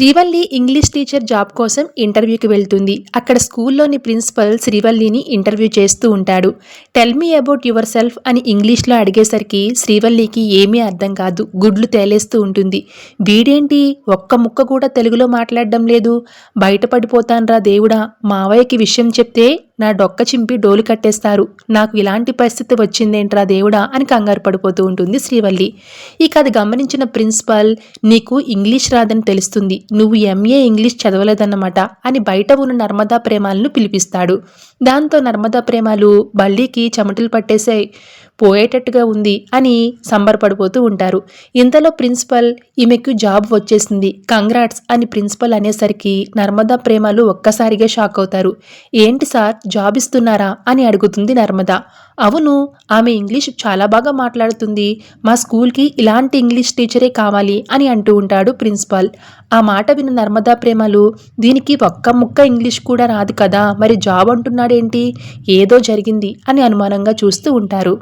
Srivalli English teacher job కోసం ఇంటర్వ్యూకి వెళ్తుంది. అక్కడ స్కూల్లోని ప్రిన్సిపల్ శ్రీవల్లిని ఇంటర్వ్యూ చేస్తూ ఉంటాడు. Tell me about your self అని ఇంగ్లీష్లో అడిగేసరికి శ్రీవల్లికి ఏమీ అర్థం కాదు. గుడ్లు తేలేస్తూ ఉంటుంది. వీడేంటి ఒక్క ముక్క కూడా తెలుగులో మాట్లాడడం లేదు, బయటపడిపోతాన్రా దేవుడా, మావయ్యకి విషయం చెప్తే నా డొక్క చింపి డోలు కట్టేస్తారు, నాకు ఇలాంటి పరిస్థితి వచ్చిందేంట్రా దేవుడా అని కంగారు పడిపోతూ ఉంటుంది శ్రీవల్లి. ఇక అది గమనించిన ప్రిన్సిపల్, నీకు ఇంగ్లీష్ రాదని తెలుస్తుంది, నువ్వు ఎంఏ ఇంగ్లీష్ చదవలేదన్నమాట అని బయట ఉన్న నర్మదా ప్రేమాలను పిలిపిస్తాడు. దాంతో నర్మదా ప్రేమాలు బల్లికి చెమటలు పట్టేసాయి, పోయేటట్టుగా ఉంది అని సంబరపడిపోతూ ఉంటారు. ఇంతలో ప్రిన్సిపల్, ఈమెకు జాబ్ వచ్చేసింది, కంగ్రాట్స్ అని ప్రిన్సిపల్ అనేసరికి నర్మదా ప్రేమలు ఒక్కసారిగా షాక్ అవుతారు. ఏంటి సార్ జాబ్ ఇస్తున్నారా అని అడుగుతుంది నర్మదా. అవును, ఆమె ఇంగ్లీష్ చాలా బాగా మాట్లాడుతుంది, మా స్కూల్కి ఇలాంటి ఇంగ్లీష్ టీచరే కావాలి అని అంటూ ఉంటాడు ప్రిన్సిపాల్. ఆ మాట విన్న నర్మదా ప్రేమలు, దీనికి ఒక్క ముక్క ఇంగ్లీష్ కూడా రాదు కదా, మరి జాబ్ అంటున్నాడేంటి, ఏదో జరిగింది అని అనుమానంగా చూస్తూ ఉంటారు.